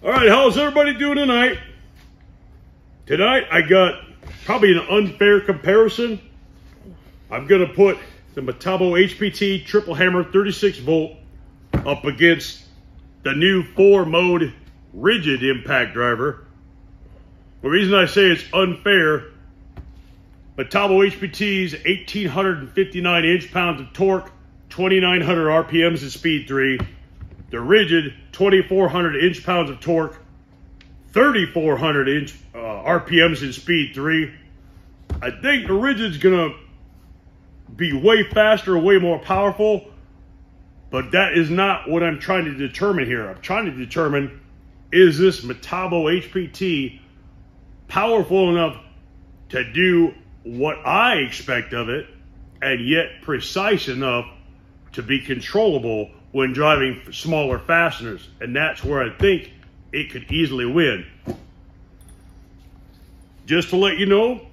All right, how's everybody doing tonight? Tonight I got probably an unfair comparison. I'm gonna put the Metabo HPT triple hammer 36 volt up against the new 4-mode Ridgid impact driver. The reason I say it's unfair, Metabo HPT's 1,859 inch-pounds of torque, 2,900 RPMs in speed 3. The Ridgid, 2,400 inch-pounds of torque, 3,400 RPMs in speed 3. I think the Ridgid's gonna be way faster, way more powerful, but that is not what I'm trying to determine here. I'm trying to determine, is this Metabo HPT powerful enough to do what I expect of it, and yet precise enough to be controllable when driving smaller fasteners. And that's where I think it could easily win. Just to let you know,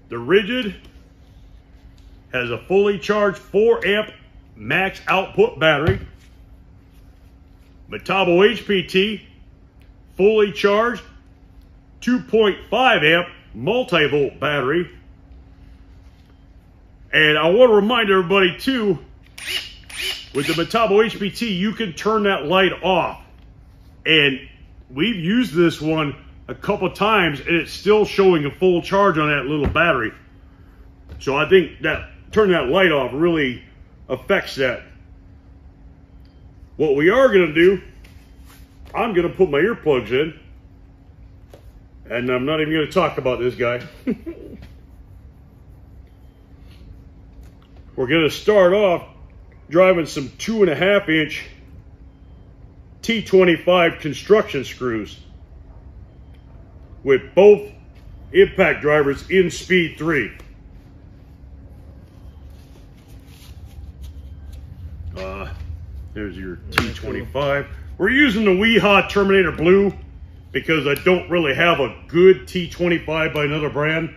the Ridgid has a fully charged 4 amp max output battery. Metabo HPT, fully charged 2.5 amp multi-volt battery. And I want to remind everybody too, with the Metabo HPT, you can turn that light off. And we've used this one a couple times and it's still showing a full charge on that little battery. So I think that turning that light off really affects that. What we are gonna do, I'm gonna put my earplugs in, and I'm not even gonna talk about this guy. We're gonna start off driving some 2.5 inch T25 construction screws with both impact drivers in speed 3. There's your T25. We're using the Weehaw Terminator Blue because I don't really have a good T25 by another brand.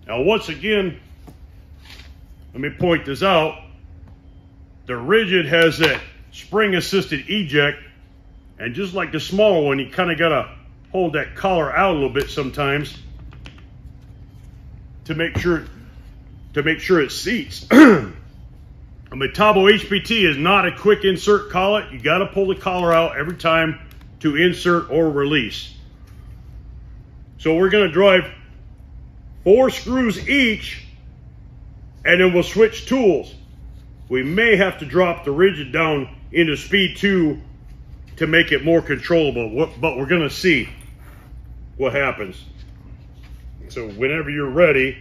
Now once again, let me point this out. The Ridgid has that spring assisted eject, and just like the smaller one, you kind of gotta hold that collar out a little bit sometimes to make sure it seats. A Metabo HPT is not a quick insert collet. You gotta pull the collar out every time to insert or release. So we're gonna drive 4 screws each, and then we'll switch tools. We may have to drop the Ridgid down into speed 2 to make it more controllable, but we're gonna see what happens. So whenever you're ready,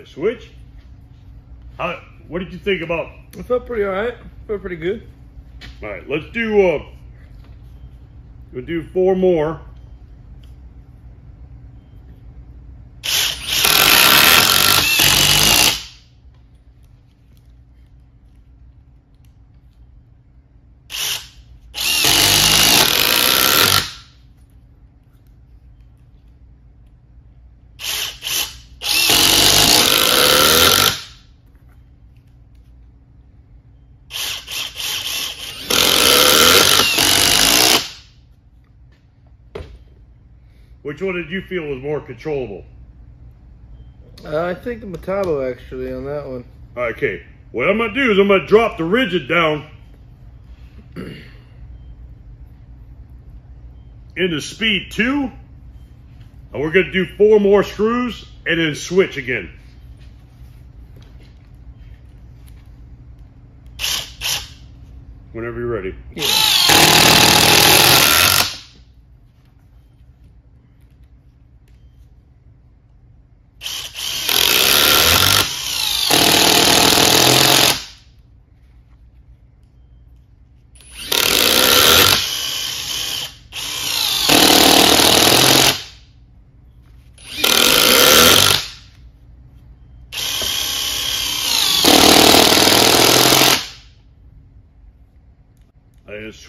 switch. What did you think about? It felt pretty alright. Felt pretty good. All right, let's do. We'll do 4 more. Which one did you feel was more controllable? I think the Metabo actually on that one. Okay, what I'm gonna do is I'm gonna drop the Ridgid down into speed 2, and we're gonna do 4 more screws and then switch again. Whenever you're ready. Yeah.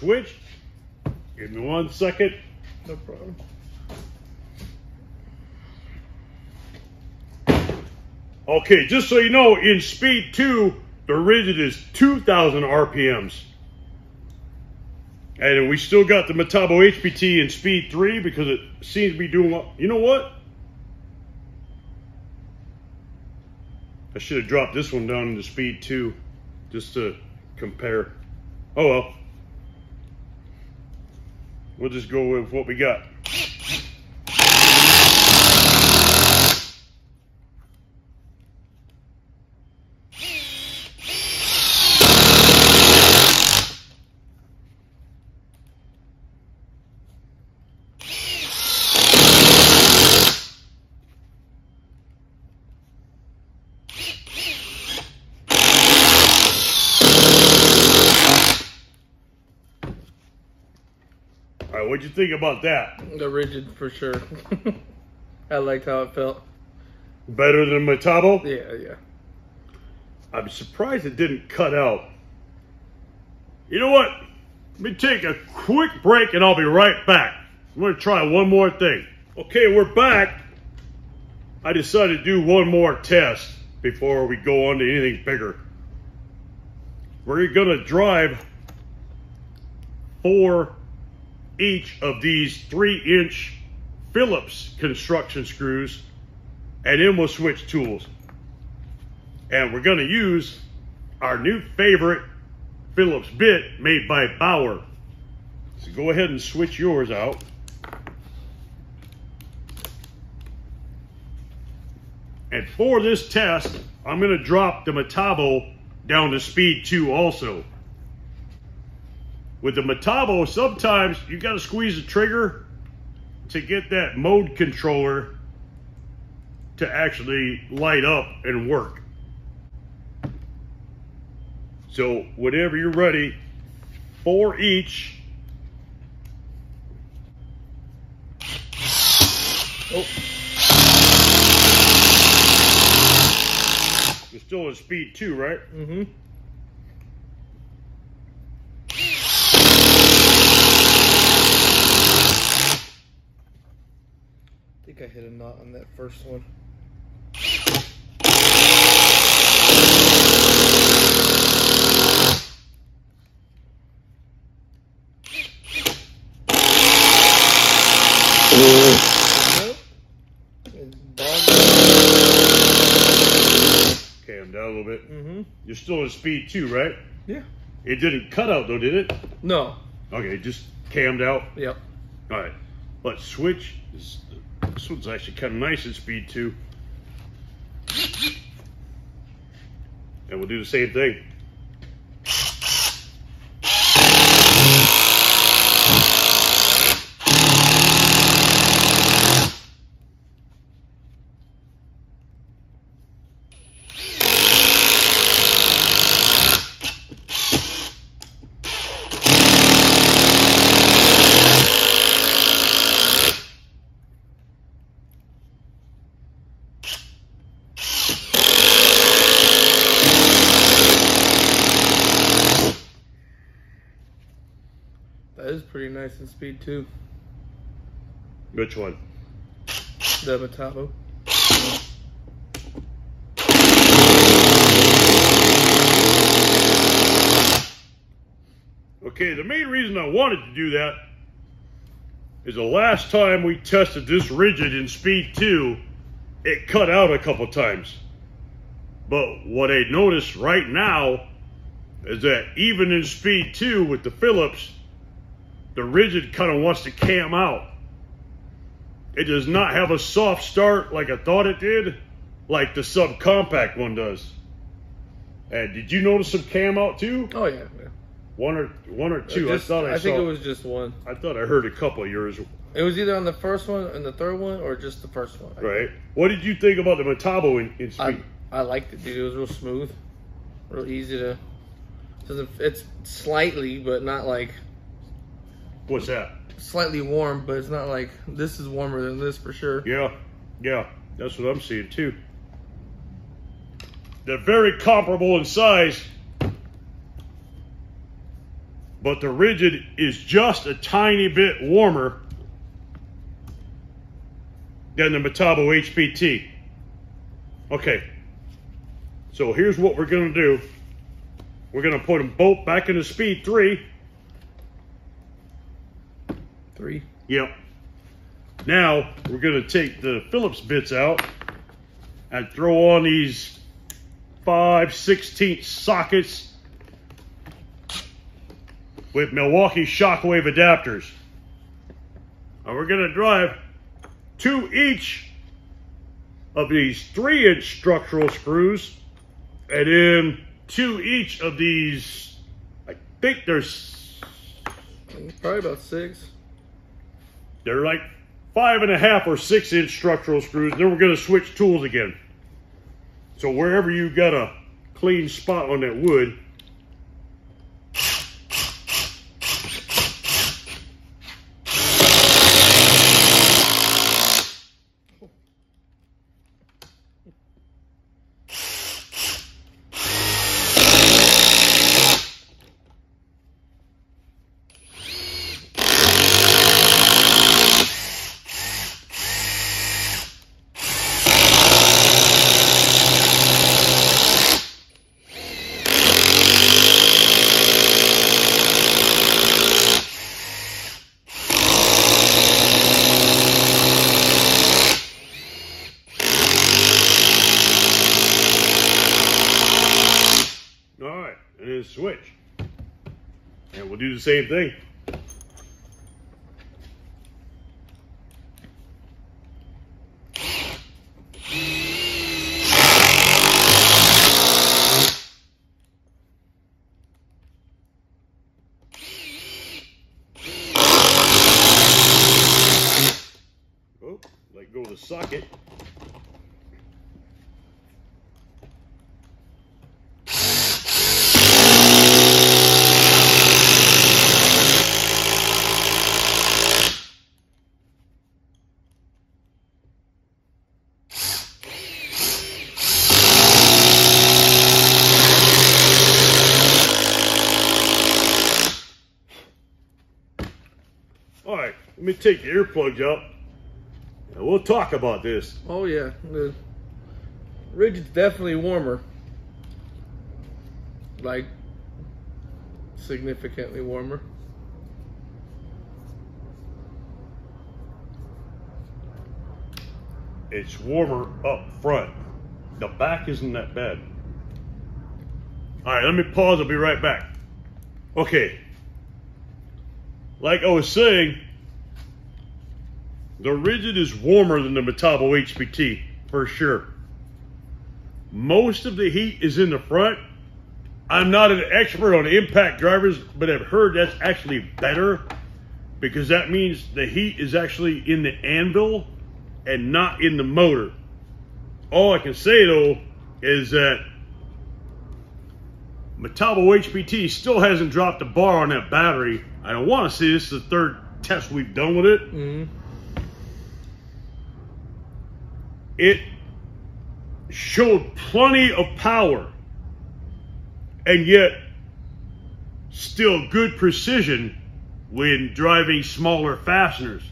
switch. Give me 1 second. No problem. Okay, just so you know, in Speed 2, the Ridgid is 2,000 RPMs. And we still got the Metabo HPT in Speed 3 because it seems to be doing well. You know what? I should have dropped this one down into Speed 2 just to compare. Oh well. We'll just go with what we got. All right, what'd you think about that? The Ridgid for sure. I liked how it felt. Better than Metabo? Yeah. I'm surprised it didn't cut out. You know what? Let me take a quick break and I'll be right back. I'm going to try one more thing. Okay, we're back. I decided to do one more test before we go on to anything bigger. We're going to drive 4 each of these 3-inch Phillips construction screws, and then we'll switch tools. And we're going to use our new favorite Phillips bit made by Bauer. So go ahead and switch yours out. And for this test, I'm going to drop the Metabo down to Speed 2 also. With the Metabo, sometimes you got to squeeze the trigger to get that mode controller to actually light up and work. So whenever you're ready, 4 each. Oh. You're still in Speed 2, right? Mm-hmm. I think I hit a knot on that first one. Okay, I'm down a little bit. Mm-hmm. You're still in Speed 2, right? Yeah. It didn't cut out though, did it? No. Okay, just cammed out. Yep. All right, let's switch. This one's actually kind of nice in Speed 2. And we'll do the same thing. That is pretty nice in Speed 2. Which one? The Metabo. Okay, the main reason I wanted to do that is the last time we tested this Ridgid in Speed 2, it cut out a couple times. But what I noticed right now is that even in Speed 2 with the Phillips, the Ridgid kind of wants to cam out. It does not have a soft start like I thought it did, like the subcompact one does. And did you notice some cam out too? Oh yeah. One or two. I think it was just one. I thought I heard a couple of yours. It was either on the first one and the third one, or just the first one. Right. What did you think about the Metabo in Speed? I liked it, dude. It was real smooth, real easy to. It's slightly, but not like. What's that? Slightly warm, but it's not like this is warmer than this for sure. Yeah, that's what I'm seeing too. They're very comparable in size. but the Ridgid is just a tiny bit warmer than the Metabo HPT. Okay, so here's what we're gonna do. We're gonna put them both back into speed 3. 3? Yep. Now, we're gonna take the Phillips bits out and throw on these 5/16 sockets with Milwaukee shockwave adapters. And we're gonna drive 2 each of these 3-inch structural screws, and then 2 each of these, I think there's probably about 6. They're like 5.5 or 6-inch structural screws. Then we're gonna switch tools again. So wherever you got a clean spot on that wood, switch. And we'll do the same thing. Oh, let go of the socket. All right, let me take the earplugs out and we'll talk about this. Oh yeah, the Ridgid's definitely warmer. Like, significantly warmer. It's warmer up front. The back isn't that bad. All right, let me pause. I'll be right back. Okay. Like I was saying, the Ridgid is warmer than the Metabo HPT, for sure. Most of the heat is in the front. I'm not an expert on impact drivers, but I've heard that's actually better because that means the heat is actually in the anvil and not in the motor. All I can say though is that Metabo HPT still hasn't dropped a bar on that battery. I don't want to say this is the 3rd test we've done with it. Mm-hmm. It showed plenty of power and yet still good precision when driving smaller fasteners.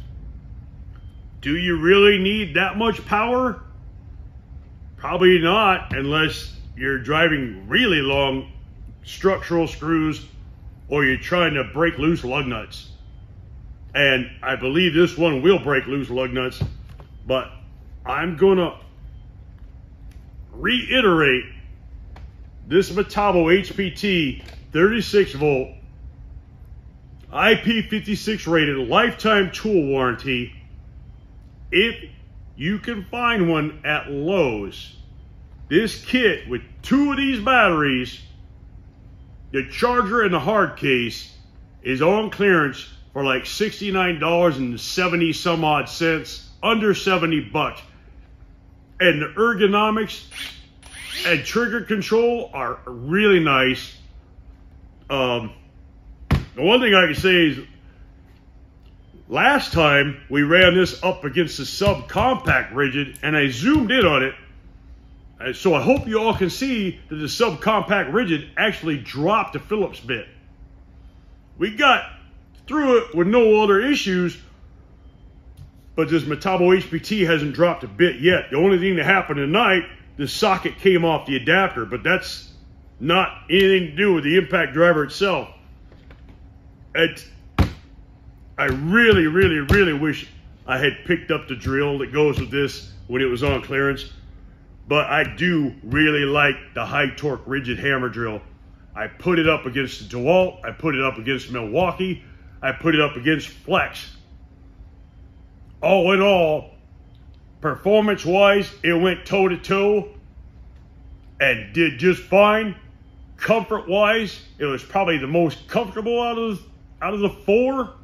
Do you really need that much power? Probably not, unless you're driving really long structural screws or you're trying to break loose lug nuts. And I believe this one will break loose lug nuts, but I'm gonna reiterate this Metabo HPT 36 volt IP56 rated lifetime tool warranty. If you can find one at Lowe's, this kit with 2 of these batteries, the charger and the hard case, is on clearance for like $69.70 some odd cents, under 70 bucks. And the ergonomics and trigger control are really nice. The one thing I can say is last time we ran this up against the subcompact Ridgid and I zoomed in on it. So I hope you all can see that the subcompact Ridgid actually dropped the Phillips bit. we got through it with no other issues, but this Metabo HPT hasn't dropped a bit yet. The only thing that happened tonight, the socket came off the adapter, but that's not anything to do with the impact driver itself. I really, really, really wish I had picked up the drill that goes with this when it was on clearance, but I do really like the high torque Ridgid hammer drill. I put it up against the DeWalt, I put it up against Milwaukee, I put it up against Flex. All in all, performance-wise, it went toe-to-toe and did just fine. Comfort-wise, it was probably the most comfortable out of the four.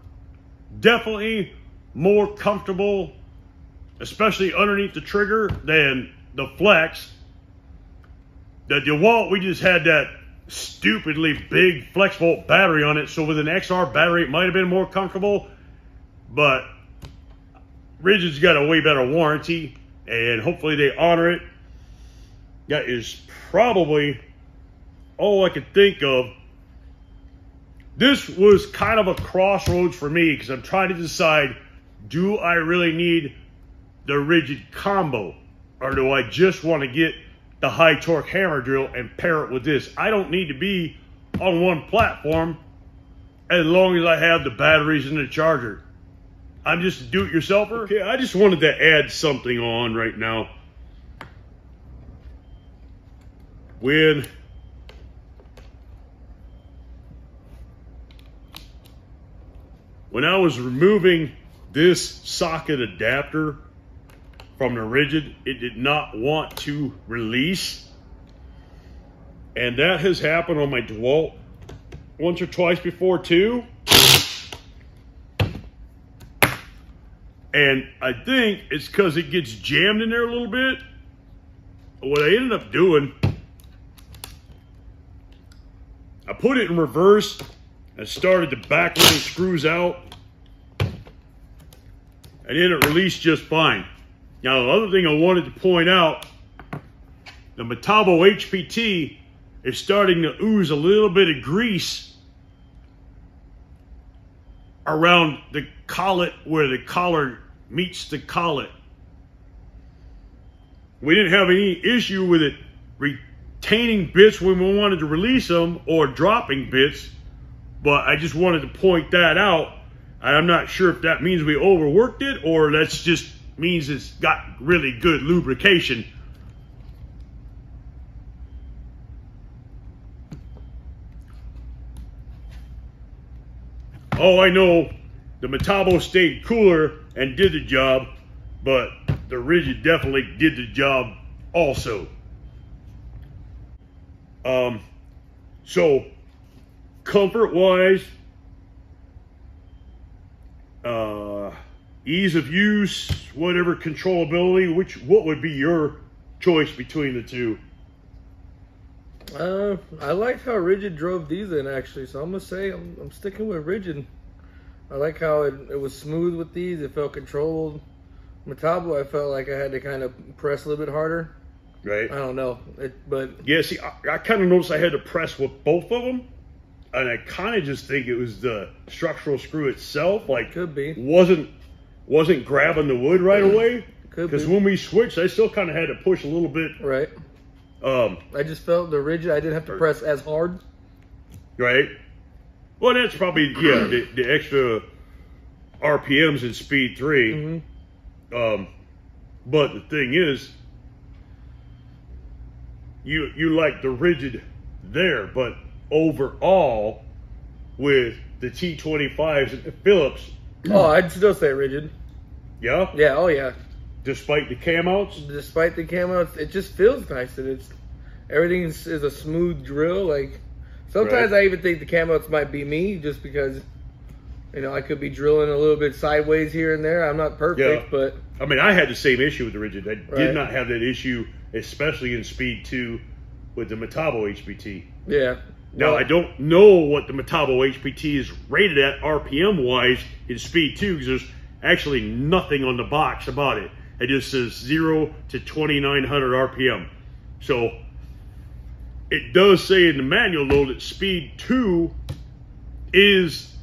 Definitely more comfortable, especially underneath the trigger, than the Flex. The DeWalt, we just had that stupidly big flex volt battery on it, so with an XR battery, it might have been more comfortable, but Ridgid's got a way better warranty, and hopefully they honor it. That is probably all I could think of. This was kind of a crossroads for me because I'm trying to decide, do I really need the Ridgid combo, or do I just want to get the high torque hammer drill and pair it with this? I don't need to be on one platform as long as I have the batteries and the charger. I'm just a do-it-yourselfer. Okay, I just wanted to add something on right now. When I was removing this socket adapter from the Ridgid, it did not want to release. And that has happened on my DeWalt once or twice before too. And I think it's because it gets jammed in there a little bit. What I ended up doing, I put it in reverse and started to back one of the screws out. And then it released just fine. Now, the other thing I wanted to point out, the Metabo HPT is starting to ooze a little bit of grease around the collet where the collar meets the collet. We didn't have any issue with it retaining bits when we wanted to release them or dropping bits, but I just wanted to point that out. I'm not sure if that means we overworked it or that's just means it's got really good lubrication. Oh, I know the Metabo stayed cooler and did the job, but the Ridgid definitely did the job also. So comfort-wise, ease of use, whatever controllability, what would be your choice between the two? I liked how Ridgid drove these in actually, so I'm gonna say I'm sticking with Ridgid. I like how it was smooth with these. It felt controlled. Metabo, I felt like I had to kind of press a little bit harder. Right. I don't know, but yeah. See, I kind of noticed I had to press with both of them, and I kind of just think it was the structural screw itself. Like, could be wasn't grabbing the wood right away. Could be. Because when we switched, I still kind of had to push a little bit. Right. I just felt the Ridgid, I didn't have to press as hard. Right. Well, that's probably, yeah, the extra RPMs in Speed 3. Mm-hmm. But the thing is, you like the Ridgid there, but overall, with the T25s and the Phillips. Oh, I'd still say Ridgid. Yeah? Yeah, oh yeah. Despite the cam outs? Despite the cam outs, it just feels nice. And everything is a smooth drill. Like, sometimes I even think the cam outs might be me, just because, you know, I could be drilling a little bit sideways here and there. I'm not perfect, but... I mean, I had the same issue with the Ridgid. I did not have that issue, especially in Speed 2 with the Metabo HPT. Yeah. Now, I don't know what the Metabo HPT is rated at RPM-wise in Speed 2, because there's actually nothing on the box about it. It just says 0 to 2,900 RPM. So, it does say in the manual, though, that Speed 2 is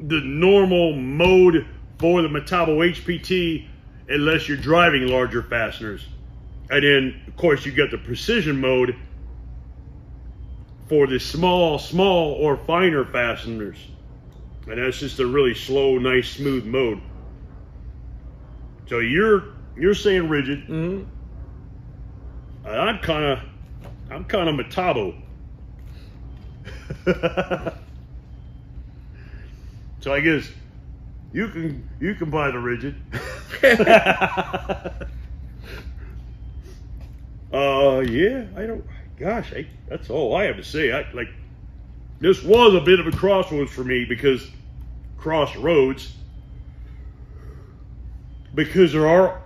the normal mode for the Metabo HPT unless you're driving larger fasteners. And then, of course, you got the precision mode for the small or finer fasteners. And that's just a really slow, nice, smooth mode. So you're saying Ridgid. Mm-hmm. I'm kind of Metabo. So I guess you can buy the Ridgid. Yeah, that's all I have to say. This was a bit of a crossroads for me because there are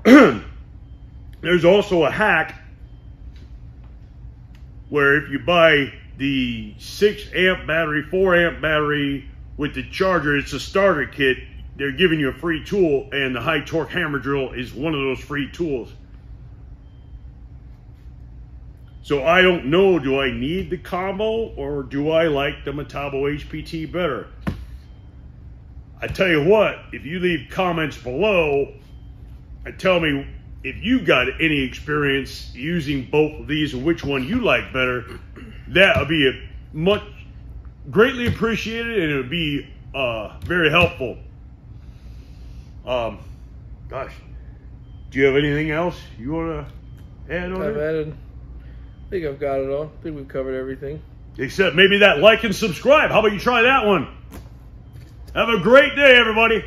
there's also a hack where if you buy the 6 amp battery, 4 amp battery with the charger, it's a starter kit, they're giving you a free tool, and the high torque hammer drill is one of those free tools. So I don't know, do I need the combo or do I like the Metabo HPT better? I tell you what, if you leave comments below and tell me if you got any experience using both of these and which one you like better, that would be much greatly appreciated, and it would be very helpful. Gosh, do you have anything else you want to add on it? I think I've got it all. I think we've covered everything. Except maybe that like and subscribe. How about you try that one? Have a great day, everybody.